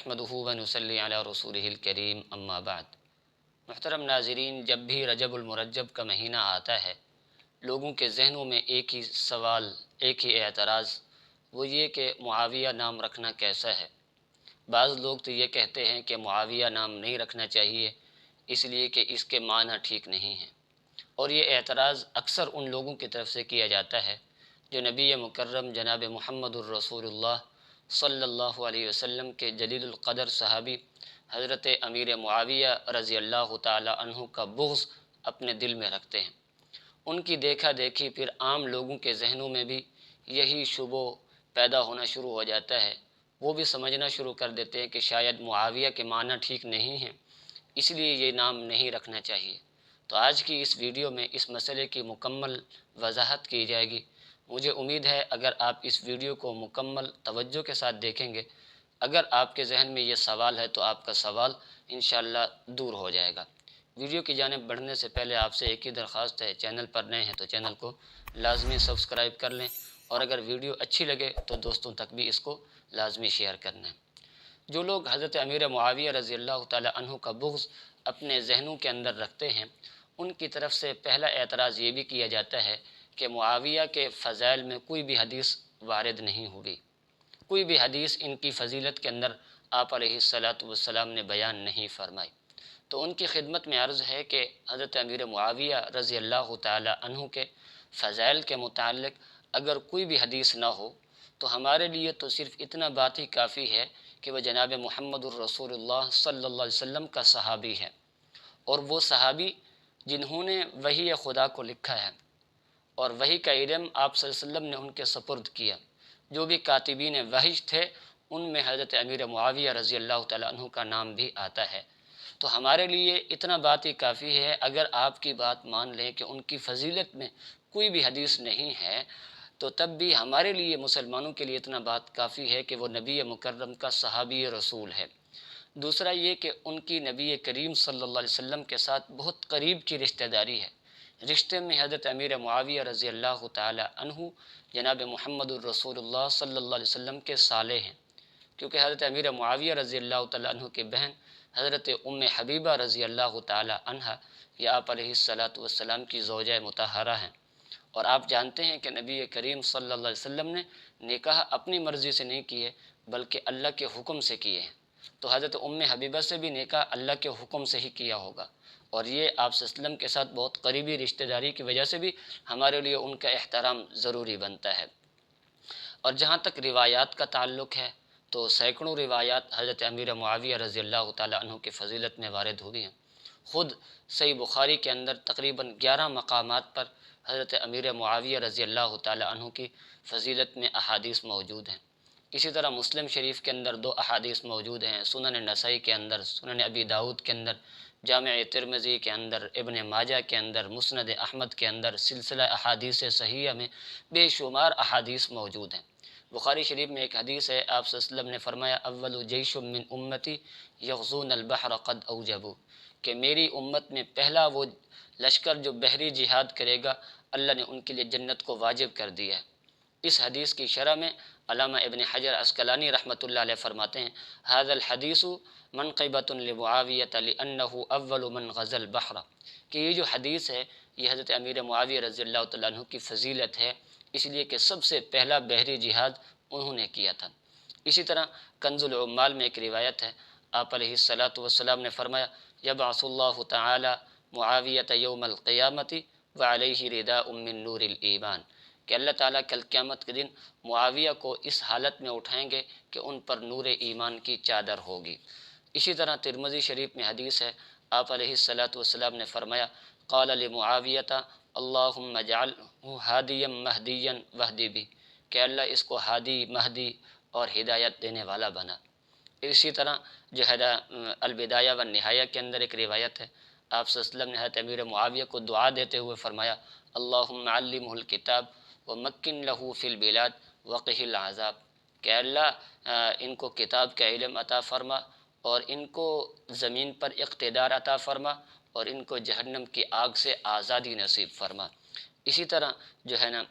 نحمدہ و نصلی علی رسولہ الکریم اما بعد۔ محترم ناظرین، جب بھی رجب المرجب کا مہینہ آتا ہے لوگوں کے ذہنوں میں ایک ہی سوال، ایک ہی اعتراض، وہ یہ کہ معاویہ نام رکھنا کیسا ہے۔ بعض لوگ تو یہ کہتے ہیں کہ معاویہ نام نہیں رکھنا چاہیے اس لیے کہ اس کے معنی ٹھیک نہیں ہیں، اور یہ اعتراض اکثر ان لوگوں کی طرف سے کیا جاتا ہے جو نبی مکرم جناب محمد الرسول اللہ صلی اللہ علیہ وسلم کے جلیل القدر صحابی حضرت امیر معاویہ رضی اللہ تعالی عنہ کا بغض اپنے دل میں رکھتے ہیں۔ ان کی دیکھا دیکھی پھر عام لوگوں کے ذہنوں میں بھی یہی شبہ پیدا ہونا شروع ہو جاتا ہے، وہ بھی سمجھنا شروع کر دیتے ہیں کہ شاید معاویہ کے معنی ٹھیک نہیں ہیں، اس لیے یہ نام نہیں رکھنا چاہیے۔ تو آج کی اس ویڈیو میں اس مسئلے کی مکمل وضاحت کی جائے گی۔ مجھے امید ہے اگر آپ اس ویڈیو کو مکمل توجہ کے ساتھ دیکھیں گے، اگر آپ کے ذہن میں یہ سوال ہے تو آپ کا سوال انشاءاللہ دور ہو جائے گا۔ ویڈیو کی جانب بڑھنے سے پہلے آپ سے ایک ہی درخواست ہے، چینل پر نئے ہیں تو چینل کو لازمی سبسکرائب کر لیں، اور اگر ویڈیو اچھی لگے تو دوستوں تک بھی اس کو لازمی شیئر کرنا ہے۔ جو لوگ حضرت امیر معاویہ رضی اللہ تعالی عنہ کا بغض اپنے ذہنوں کے اندر رکھتے ہیں، ان کی طرف سے پہلا اعتراض یہ بھی کیا جاتا ہے کہ معاویہ کے فضائل میں کوئی بھی حدیث وارد نہیں ہوئی، کوئی بھی حدیث ان کی فضیلت کے اندر آپ علیہ الصلاۃ والسلام نے بیان نہیں فرمائی۔ تو ان کی خدمت میں عرض ہے کہ حضرت امیر معاویہ رضی اللہ تعالی عنہ کے فضائل کے متعلق اگر کوئی بھی حدیث نہ ہو تو ہمارے لیے تو صرف اتنا بات ہی کافی ہے کہ وہ جناب محمد الرسول اللہ صلی اللہ علیہ وسلم کا صحابی ہے، اور وہ صحابی جنہوں نے وحی خدا کو لکھا ہے اور وحی کا علم آپ صلی اللہ علیہ وسلم نے ان کے سپرد کیا۔ جو بھی کاتبین وحی تھے ان میں حضرت امیر معاویہ رضی اللہ تعالیٰ عنہ کا نام بھی آتا ہے۔ تو ہمارے لیے اتنا بات ہی کافی ہے، اگر آپ کی بات مان لیں کہ ان کی فضیلت میں کوئی بھی حدیث نہیں ہے تو تب بھی ہمارے لیے، مسلمانوں کے لیے اتنا بات کافی ہے کہ وہ نبی مکرم کا صحابی رسول ہے۔ دوسرا یہ کہ ان کی نبی کریم صلی اللہ علیہ وسلم کے ساتھ بہت قریب کی رشتہ داری ہے۔ رشتے میں حضرت امیر معاویہ رضی اللہ تعالی عنہ جناب محمد الرسول اللہ صلی اللہ علیہ وسلم کے صالح ہیں، کیونکہ حضرت امیر معاویہ رضی اللہ تعالی عنہ کی بہن حضرت ام حبیبہ رضی اللہ تعالی عنہ یہ آپ علیہ الصلاۃ والسلام کی زوجہ مطہرہ ہیں، اور آپ جانتے ہیں کہ نبی کریم صلی اللہ علیہ وسلم نے نکاح اپنی مرضی سے نہیں کیے بلکہ اللہ کے حکم سے کیے ہیں۔ تو حضرت ام حبیبہ سے بھی نکاح اللہ کے حکم سے ہی کیا ہوگا، اور یہ آپ صلی اللہ علیہ وسلم کے ساتھ بہت قریبی رشتہ داری کی وجہ سے بھی ہمارے لیے ان کا احترام ضروری بنتا ہے۔ اور جہاں تک روایات کا تعلق ہے تو سینکڑوں روایات حضرت امیر معاویہ رضی اللہ تعالی عنہ کی فضیلت میں وارد ہوئی ہیں۔ خود صحیح بخاری کے اندر تقریباً 11 مقامات پر حضرت امیر معاویہ رضی اللہ تعالی عنہ کی فضیلت میں احادیث موجود ہیں۔ اسی طرح مسلم شریف کے اندر 2 احادیث موجود ہیں، سنن نسائی کے اندر، سنن ابی داؤد کے اندر، جامع ترمذی کے اندر، ابن ماجہ کے اندر، مسند احمد کے اندر، سلسلہ احادیث صحیحہ میں بے شمار احادیث موجود ہیں۔ بخاری شریف میں ایک حدیث ہے، آپ صلی اللہ علیہ وسلم نے فرمایا اول جیش من امتی یغزون البحر قد اوجبوا، کہ میری امت میں پہلا وہ لشکر جو بحری جہاد کرے گا اللہ نے ان کے لیے جنت کو واجب کر دیا ہے۔ اس حدیث کی شرح میں علامہ ابن حجر عسقلانی رحمۃ اللہ علیہ فرماتے ہیں ھذا الحدیث منقبۃ لمعاویۃ لانہ اول من غزا البحر، کہ یہ جو حدیث ہے یہ حضرت امیر معاویہ رضی اللہ تعالیٰ عنہ کی فضیلت ہے، اس لیے کہ سب سے پہلا بحری جہاد انہوں نے کیا تھا۔ اسی طرح کنز العمال میں ایک روایت ہے، آپ علیہ الصلاۃ والسلام نے فرمایا یبعث اللہ تعالی معاویۃ یوم القیامۃ وعلیہ رداء من نور الایمان، کہ اللہ تعالیٰ کل قیامت کے دن معاویہ کو اس حالت میں اٹھائیں گے کہ ان پر نور ایمان کی چادر ہوگی۔ اسی طرح ترمذی شریف میں حدیث ہے، آپ علیہ الصلاۃ والسلام نے فرمایا قال لمعاویۃ اللہم اجعلہ ہادیا مہدیا واہد بہ، کہ اللہ اس کو ہادی، مہدی اور ہدایت دینے والا بنا۔ اسی طرح جو ہے البدایہ والنہایہ کے اندر ایک روایت ہے، آپ صلی اللہ علیہ وسلم نے حضرت امیر معاویہ کو دعا دیتے ہوئے فرمایا اللہم علمہ الکتاب ومکن لہ فی البلاد وقہ العذاب، کہ اللہ ان کو کتاب کا علم عطا فرما اور ان کو زمین پر اقتدار عطا فرما اور ان کو جہنم کی آگ سے آزادی نصیب فرما۔ اسی طرح جو ہے نا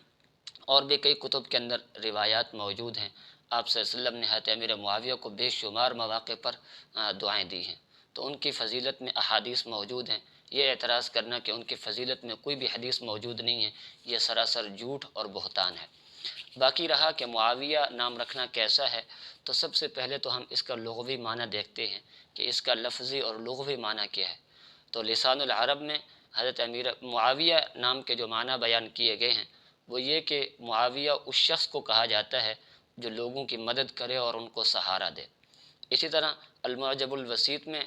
اور بھی کئی کتب کے اندر روایات موجود ہیں۔ آپ صلی اللہ علیہ وسلم نے حضرت امیر معاویہ کو بے شمار مواقع پر دعائیں دی ہیں، تو ان کی فضیلت میں احادیث موجود ہیں۔ یہ اعتراض کرنا کہ ان کی فضیلت میں کوئی بھی حدیث موجود نہیں ہے، یہ سراسر جھوٹ اور بہتان ہے۔ باقی رہا کہ معاویہ نام رکھنا کیسا ہے، تو سب سے پہلے تو ہم اس کا لغوی معنی دیکھتے ہیں کہ اس کا لفظی اور لغوی معنی کیا ہے۔ تو لسان العرب میں حضرت امیر معاویہ نام کے جو معنی بیان کیے گئے ہیں وہ یہ کہ معاویہ اس شخص کو کہا جاتا ہے جو لوگوں کی مدد کرے اور ان کو سہارا دے۔ اسی طرح المعجم الوسیط میں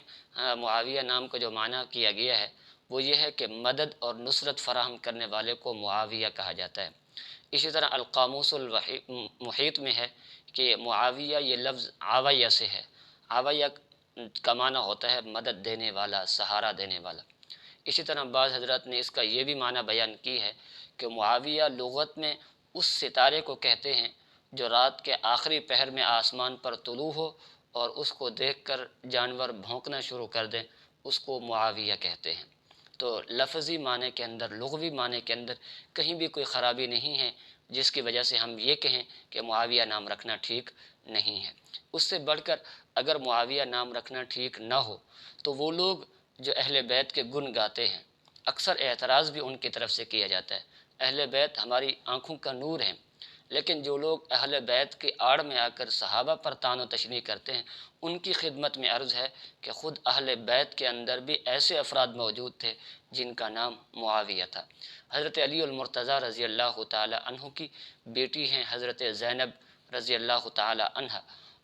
معاویہ نام کا جو معنی کیا گیا ہے وہ یہ ہے کہ مدد اور نصرت فراہم کرنے والے کو معاویہ کہا جاتا ہے۔ اسی طرح القاموس المحیط میں ہے کہ معاویہ یہ لفظ عاویہ سے ہے، عاویہ کا معنی ہوتا ہے مدد دینے والا، سہارا دینے والا۔ اسی طرح بعض حضرات نے اس کا یہ بھی معنی بیان کی ہے کہ معاویہ لغت میں اس ستارے کو کہتے ہیں جو رات کے آخری پہر میں آسمان پر طلوع ہو اور اس کو دیکھ کر جانور بھونکنا شروع کر دیں، اس کو معاویہ کہتے ہیں۔ تو لفظی معنی کے اندر، لغوی معنی کے اندر کہیں بھی کوئی خرابی نہیں ہے جس کی وجہ سے ہم یہ کہیں کہ معاویہ نام رکھنا ٹھیک نہیں ہے۔ اس سے بڑھ کر اگر معاویہ نام رکھنا ٹھیک نہ ہو تو وہ لوگ جو اہل بیت کے گن گاتے ہیں، اکثر اعتراض بھی ان کی طرف سے کیا جاتا ہے۔ اہل بیت ہماری آنکھوں کا نور ہیں، لیکن جو لوگ اہل بیت کی آڑ میں آ کر صحابہ پر طعن و تشنیع کرتے ہیں، ان کی خدمت میں عرض ہے کہ خود اہل بیت کے اندر بھی ایسے افراد موجود تھے جن کا نام معاویہ تھا۔ حضرت علی المرتضیٰ رضی اللہ تعالی عنہ کی بیٹی ہیں حضرت زینب رضی اللہ تعالی عنہ،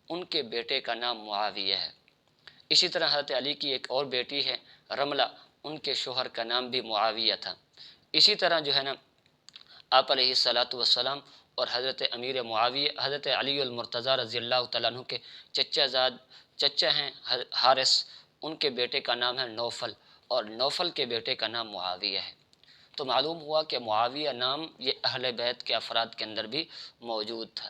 ان کے بیٹے کا نام معاویہ ہے۔ اسی طرح حضرت علی کی ایک اور بیٹی ہے رملہ، ان کے شوہر کا نام بھی معاویہ تھا۔ اسی طرح جو ہے نا آپ علیہ الصلاۃ والسلام اور حضرت امیر معاویہ حضرت علی المرتضیٰ رضی اللہ تعالیٰ عنہ کے چچا ہیں حارث، ان کے بیٹے کا نام ہے نوفل، اور نوفل کے بیٹے کا نام معاویہ ہے۔ تو معلوم ہوا کہ معاویہ نام یہ اہل بیت کے افراد کے اندر بھی موجود تھا۔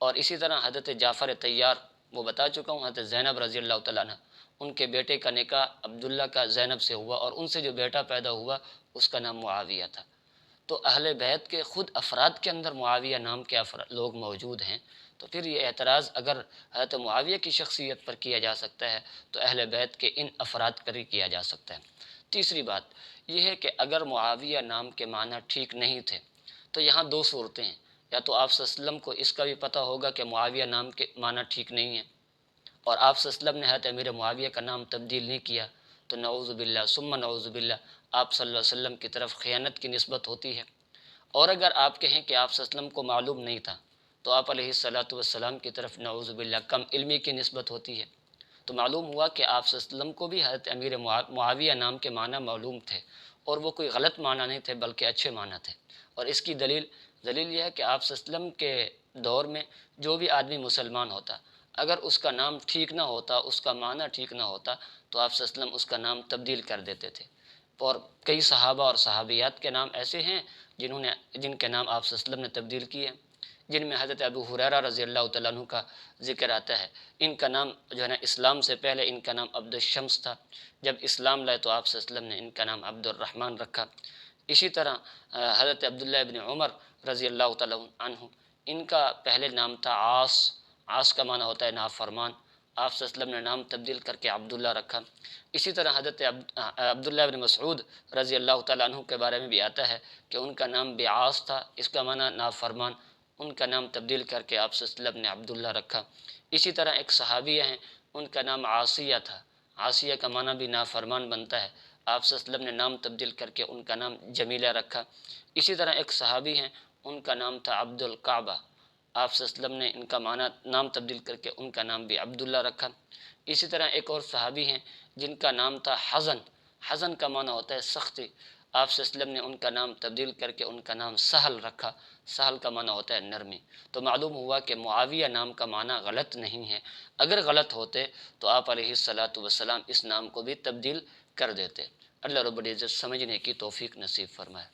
اور اسی طرح حضرت جعفر طیار، وہ بتا چکا ہوں، حضرت زینب رضی اللہ تعالیٰ عنہ، ان کے بیٹے کا نکاح عبداللہ کا زینب سے ہوا اور ان سے جو بیٹا پیدا ہوا اس کا نام معاویہ تھا۔ تو اہل بیت کے خود افراد کے اندر معاویہ نام کے لوگ موجود ہیں، تو پھر یہ اعتراض اگر حضرت معاویہ کی شخصیت پر کیا جا سکتا ہے تو اہل بیت کے ان افراد پر ہی کیا جا سکتا ہے۔ تیسری بات یہ ہے کہ اگر معاویہ نام کے معنی ٹھیک نہیں تھے تو یہاں دو صورتیں ہیں، یا تو آپ صلی اللہ علیہ وسلم کو اس کا بھی پتہ ہوگا کہ معاویہ نام کے معنی ٹھیک نہیں ہے اور آپ صلی اللہ علیہ وسلم نے حضرت امیر معاویہ کا نام تبدیل نہیں کیا، تو نعوذ باللہ ثم نعوذ باللہ آپ صلی اللہ علیہ وسلم کی طرف خیانت کی نسبت ہوتی ہے۔ اور اگر آپ کہیں کہ آپ صلی اللہ علیہ وسلم کو معلوم نہیں تھا تو آپ علیہ الصلاۃ والسلام کی طرف نعوذ باللہ کم علمی کی نسبت ہوتی ہے۔ تو معلوم ہوا کہ آپ صلی اللہ علیہ وسلم کو بھی حضرت امیر معاویہ نام کے معنی معلوم تھے، اور وہ کوئی غلط معنی نہیں تھے بلکہ اچھے معنی تھے۔ اور اس کی دلیل یہ ہے کہ آپ صلی اللہ علیہ وسلم کے دور میں جو بھی آدمی مسلمان ہوتا، اگر اس کا نام ٹھیک نہ ہوتا، اس کا معنی ٹھیک نہ ہوتا، تو آپ صلی اللہ علیہ وسلم اس کا نام تبدیل کر دیتے تھے۔ اور کئی صحابہ اور صحابیات کے نام ایسے ہیں جن کے نام آپ صلی اللہ علیہ وسلم نے تبدیل کیے، جن میں حضرت ابو ہریرہ رضی اللہ تعالیٰ عنہ کا ذکر آتا ہے۔ ان کا نام جو ہے نا اسلام سے پہلے ان کا نام عبد الشمس تھا، جب اسلام لائے تو آپ صلی اللہ علیہ وسلم نے ان کا نام عبد الرحمن رکھا۔ اسی طرح حضرت عبداللہ ابن عمر رضی اللہ تعالیٰ عنہ، ان کا پہلے نام تھا عاص کا معنی ہوتا ہے نافرمان، آپ صلی اللہ علیہ وسلم نے نام تبدیل کر کے عبداللہ رکھا۔ اسی طرح حضرت عبداللہ بن مسعود رضی اللہ تعالیٰ عنہ کے بارے میں بھی آتا ہے کہ ان کا نام بعاص تھا، اس کا معنی نافرمان، ان کا نام تبدیل کر کے آپ صلی اللہ علیہ وسلم نے عبداللہ رکھا۔ اسی طرح ایک صحابیہ ہیں، ان کا نام عاصیہ تھا، عاصیہ کا معنی بھی نافرمان بنتا ہے، آپ صلی اللہ علیہ وسلم نے نام تبدیل کر کے ان کا نام جمیلہ رکھا۔ اسی طرح ایک صحابی ہیں، ان کا نام تھا عبد الکعبہ، آپ صلی اللہ علیہ وسلم نے ان کا نام تبدیل کر کے ان کا نام بھی عبداللہ رکھا۔ اسی طرح ایک اور صحابی ہیں جن کا نام تھا حزن کا معنی ہوتا ہے سختی، آپ صلی اللہ علیہ وسلم نے ان کا نام تبدیل کر کے ان کا نام سہل رکھا، سہل کا معنی ہوتا ہے نرمی۔ تو معلوم ہوا کہ معاویہ نام کا معنی غلط نہیں ہے، اگر غلط ہوتے تو آپ علیہ الصلاۃ والسلام اس نام کو بھی تبدیل کر دیتے۔ اللہ رب العزت سمجھنے کی توفیق نصیب فرمائے۔